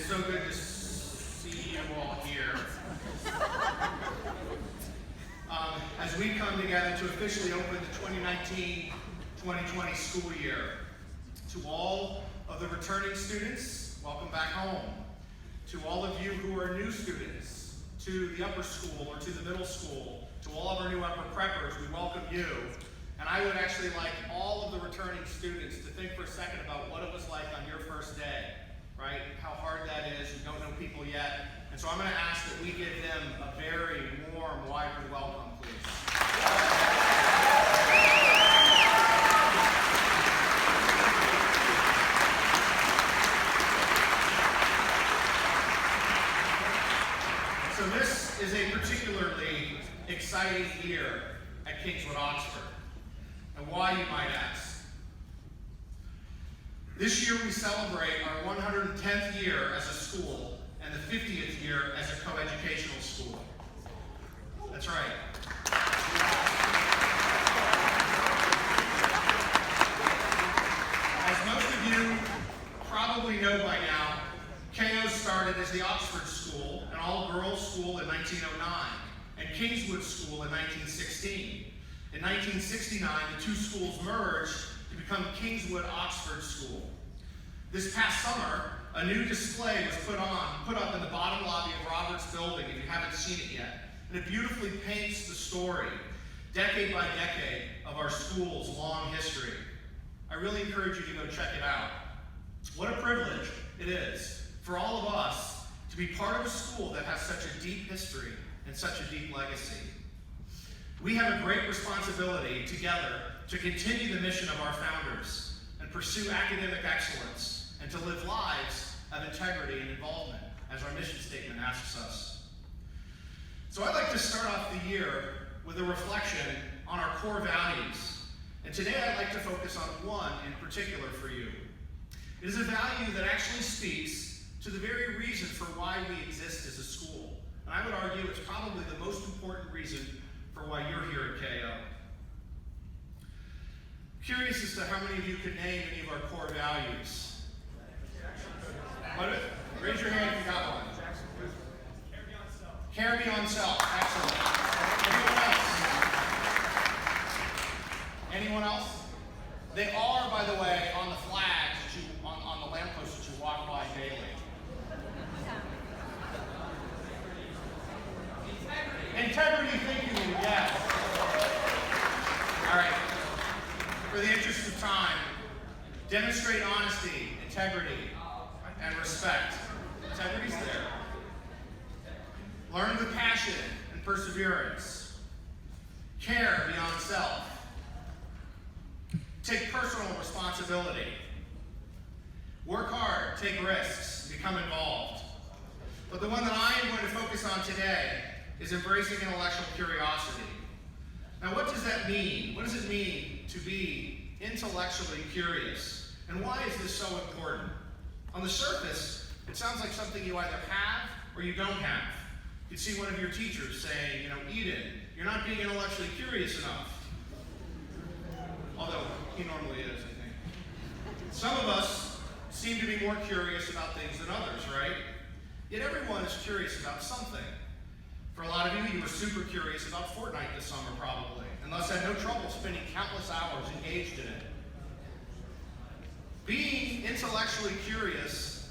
so good to see you all here. As we come together to officially open the 2019-2020 school year. To all of the returning students, welcome back home. To all of you who are new students, to the upper school or to the middle school, to all of our new upper preppers, we welcome you. And I would actually like all of the returning students to think for a second about what it was like on your first day, right? How hard that is. You don't know people yet. And so I'm going to ask that we give them a very warm, vibrant welcome, please. So this is a particularly exciting year at Kingswood Oxford. And why, you might ask? This year we celebrate our 110th year as a school and the 50th year as a coeducational school. That's right. As most of you probably know by now, KO started as the Oxford School, an all-girls school in 1909, and Kingswood School in 1916. In 1969, the two schools merged to become Kingswood Oxford School. This past summer, a new display was put up in the bottom lobby of Roberts Building, if you haven't seen it yet. And it beautifully paints the story, decade by decade, of our school's long history. I really encourage you to go check it out. What a privilege it is for all of us to be part of a school that has such a deep history and such a deep legacy. We have a great responsibility together to continue the mission of our founders and pursue academic excellence and to live lives of integrity and involvement, as our mission statement asks us. So I'd like to start off the year with a reflection on our core values. And today I'd like to focus on one in particular for you. It is a value that actually speaks to the very reason for why we exist as a school. And I would argue it's probably the most important reason for why you're here at KO. Curious as to how many of you could name any of our core values. What? Raise your hand if you got one. Care beyond self. Excellent. Anyone else? Anyone else? They are, by the way, on the flags that you, on the lampposts that you walk by daily. Integrity thinking, yes. All right. For the interest of time, demonstrate honesty, integrity, and respect. Integrity's there. Learn with passion and perseverance. Care beyond self. Take personal responsibility. Work hard, take risks, become involved. But the one that I am going to focus on today is embracing intellectual curiosity. Now, what does that mean? What does it mean to be intellectually curious? And why is this so important? On the surface, it sounds like something you either have or you don't have. You'd see one of your teachers saying, Eden, you're not being intellectually curious enough. Although he normally is, I think. Some of us seem to be more curious about things than others, right? Yet everyone is curious about something. For a lot of you, you were super curious about Fortnite this summer, probably, and thus had no trouble spending countless hours engaged in it. Being intellectually curious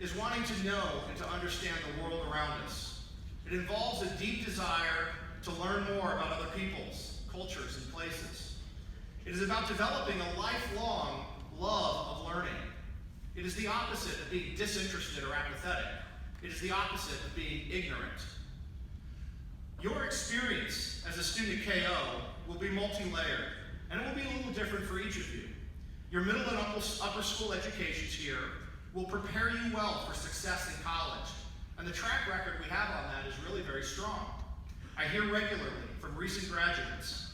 is wanting to know and to understand the world around us. It involves a deep desire to learn more about other peoples, cultures, and places. It is about developing a lifelong love of learning. It is the opposite of being disinterested or apathetic. It is the opposite of being ignorant. Your experience as a student at KO will be multi-layered, and it will be a little different for each of you. Your middle and upper school educations here will prepare you well for success in college, and the track record we have on that is really very strong. I hear regularly from recent graduates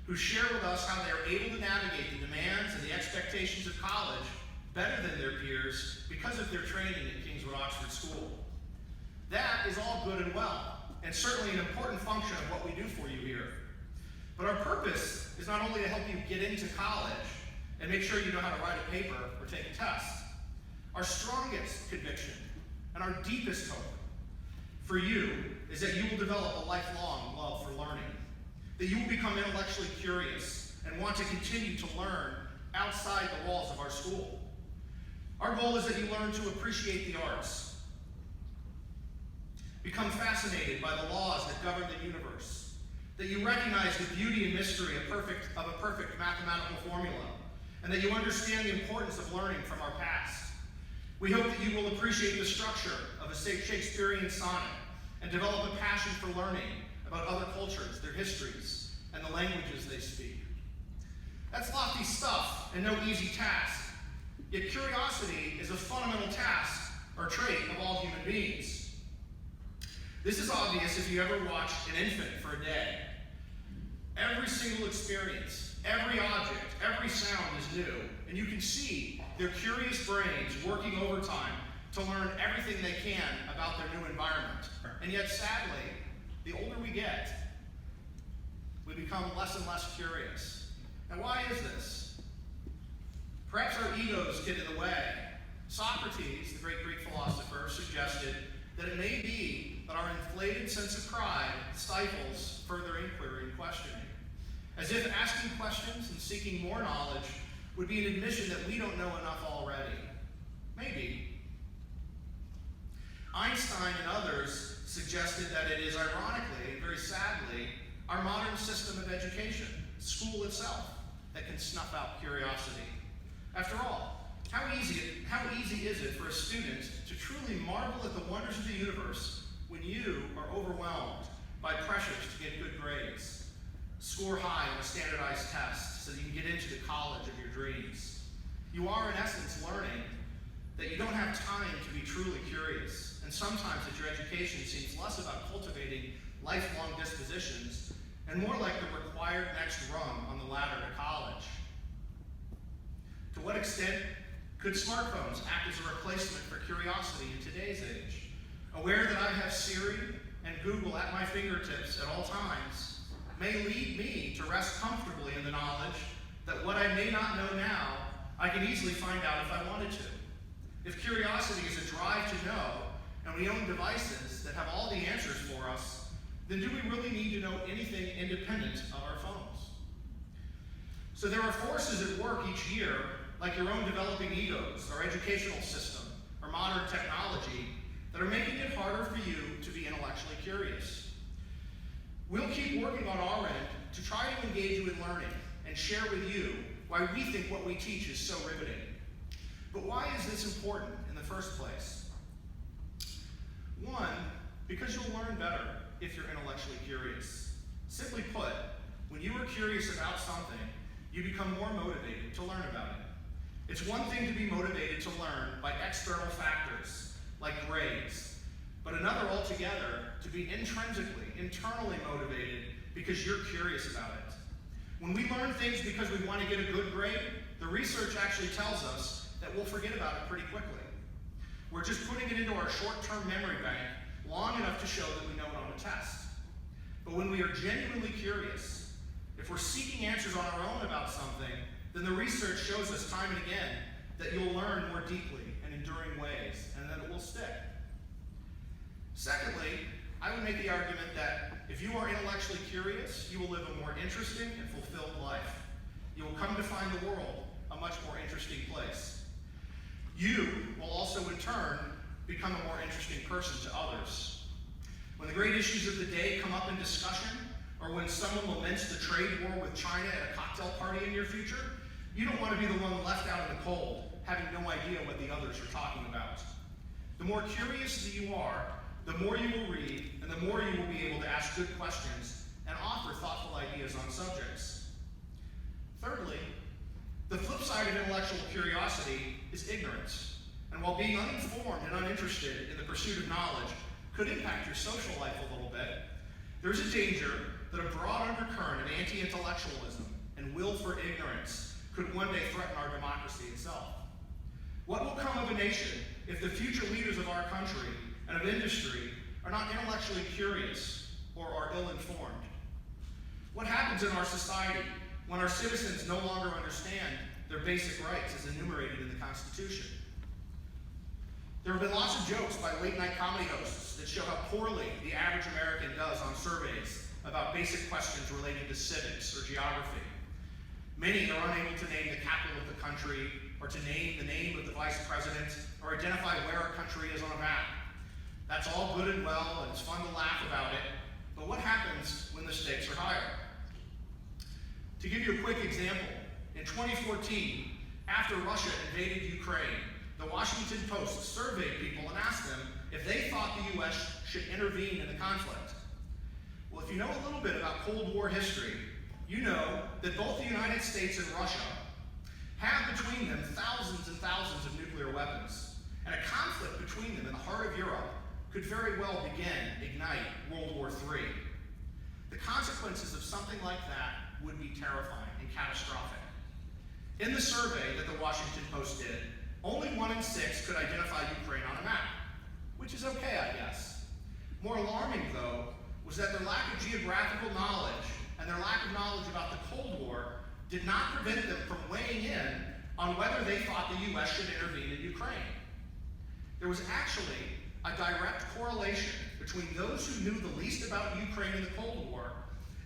who share with us how they're able to navigate the demands and the expectations of college better than their peers because of their training at Kingswood Oxford School. That is all good and well, and certainly an important function of what we do for you here. But our purpose is not only to help you get into college and make sure you know how to write a paper or take a test. Our strongest conviction And our deepest hope for you is that you will develop a lifelong love for learning, that you will become intellectually curious and want to continue to learn outside the walls of our school. Our goal is that you learn to appreciate the arts, become fascinated by the laws that govern the universe, that you recognize the beauty and mystery of a perfect mathematical formula, and that you understand the importance of learning from our past. We hope that you will appreciate the structure of a Shakespearean sonnet and develop a passion for learning about other cultures, their histories, and the languages they speak. That's lofty stuff and no easy task. Yet curiosity is a fundamental task or trait of all human beings. This is obvious if you ever watch an infant for a day. Every single experience, every object, every sound is new, and you can see their curious brains working overtime to learn everything they can about their new environment. And yet, sadly, the older we get, we become less and less curious. And why is this? Perhaps our egos get in the way. Socrates, the great Greek philosopher, suggested that it may be that our inflated sense of pride stifles further inquiry and questioning, as if asking questions and seeking more knowledge would be an admission that we don't know enough already. Maybe. Einstein and others suggested that it is ironically and very sadly our modern system of education, school itself, that can snuff out curiosity. After all, how easy is it for a student to truly marvel at the wonders of the universe when you are overwhelmed by pressures to get good grades, score high on a standardized test so that you can get into the college of your dreams? You are, in essence, learning that you don't have time to be truly curious, and sometimes that your education seems less about cultivating lifelong dispositions and more like the required next rung on the ladder to college. To what extent could smartphones act as a replacement for curiosity in today's age? Aware that I have Siri and Google at my fingertips at all times may lead me to rest comfortably in the knowledge that what I may not know now, I can easily find out if I wanted to. If curiosity is a drive to know, and we own devices that have all the answers for us, then do we really need to know anything independent of our phones? So there are forces at work each year, like your own developing egos, our educational system, or modern technology, that are making it harder for you to be intellectually curious. We'll keep working on our end to try to engage you in learning and share with you why we think what we teach is so riveting. But why is this important in the first place? One, because you'll learn better if you're intellectually curious. Simply put, when you are curious about something, you become more motivated to learn about it. It's one thing to be motivated to learn by external factors, like grades, but another altogether to be intrinsically, internally motivated because you're curious about it. When we learn things because we want to get a good grade, the research actually tells us that we'll forget about it pretty quickly. We're just putting it into our short-term memory bank long enough to show that we know it on a test. But when we are genuinely curious, if we're seeking answers on our own about something, then the research shows us time and again that you'll learn more deeply and enduring ways, and that it will stick. Secondly, I would make the argument that if you are intellectually curious, you will live a more interesting and fulfilled life. You will come to find the world a much more interesting place. You will also, in turn, become a more interesting person to others. When the great issues of the day come up in discussion, or when someone laments the trade war with China at a cocktail party in your future, you don't want to be the one left out in the cold, having no idea what the others are talking about. The more curious that you are, the more you will read, and the more you will be able to ask good questions and offer thoughtful ideas on subjects. Thirdly, the flip side of intellectual curiosity is ignorance. And while being uninformed and uninterested in the pursuit of knowledge could impact your social life a little bit, there's a danger that a broad undercurrent of anti-intellectualism and will for ignorance could one day threaten our democracy itself. What will come of a nation if the future leaders of our country and of industry are not intellectually curious or are ill-informed? What happens in our society when our citizens no longer understand their basic rights as enumerated in the Constitution? There have been lots of jokes by late-night comedy hosts that show how poorly the average American does on surveys about basic questions relating to civics or geography. Many are unable to name the capital of the country, or to name the name of the vice president, or identify where a country is on a map. That's all good and well, and it's fun to laugh about it, but what happens when the stakes are higher? To give you a quick example, in 2014, after Russia invaded Ukraine, the Washington Post surveyed people and asked them if they thought the US should intervene in the conflict. Well, if you know a little bit about Cold War history, you know that both the United States and Russia have between them thousands and thousands of nuclear weapons, and a conflict between them in the heart of Europe could very well ignite World War III. The consequences of something like that would be terrifying and catastrophic. In the survey that the Washington Post did, only 1 in 6 could identify Ukraine on a map, which is okay, I guess. More alarming, though, was that their lack of geographical knowledge and their lack of knowledge about the Cold War did not prevent them from weighing in on whether they thought the US should intervene in Ukraine. There was actually a direct correlation between those who knew the least about Ukraine in the Cold War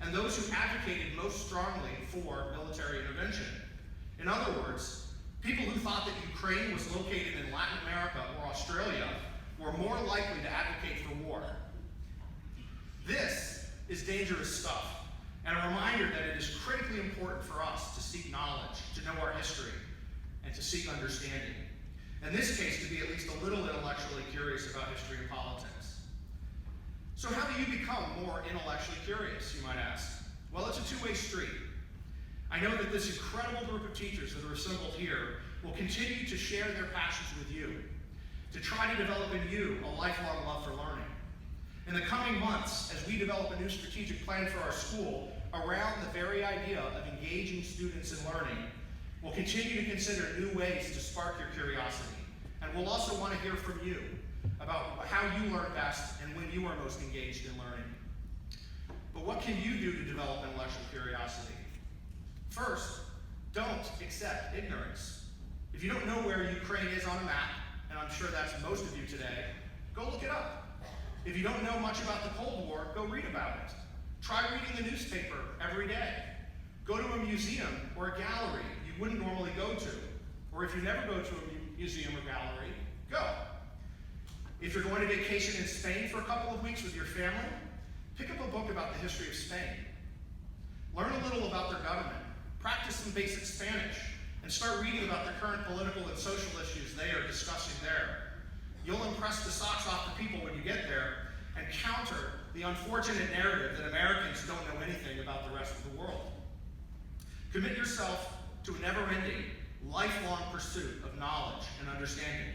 and those who advocated most strongly for military intervention. In other words, people who thought that Ukraine was located in Latin America or Australia were more likely to advocate for war. This is dangerous stuff, and a reminder that it is critically important for us to seek knowledge, to know our history, and to seek understanding. In this case, to be at least a little intellectually curious about history and politics. So how do you become more intellectually curious, you might ask? Well, it's a two-way street. I know that this incredible group of teachers that are assembled here will continue to share their passions with you, to try to develop in you a lifelong love for learning. In the coming months, as we develop a new strategic plan for our school around the very idea of engaging students in learning, we'll continue to consider new ways to spark your curiosity. And we'll also want to hear from you about how you learn best and when you are most engaged in learning. But what can you do to develop intellectual curiosity? First, don't accept ignorance. If you don't know where Ukraine is on a map, and I'm sure that's most of you today, go look it up. If you don't know much about the Cold War, go read about it. Try reading the newspaper every day. Go to a museum or a gallery you wouldn't normally go to. Or if you never go to a museum or gallery, go. If you're going to vacation in Spain for a couple of weeks with your family, pick up a book about the history of Spain. Learn a little about their government. Practice some basic Spanish, and start reading about the current political and social issues they are discussing there. You'll impress the socks off the people when you get there, and counter the unfortunate narrative that Americans don't know anything about the rest of the world. Commit yourself to a never-ending, lifelong pursuit of knowledge and understanding.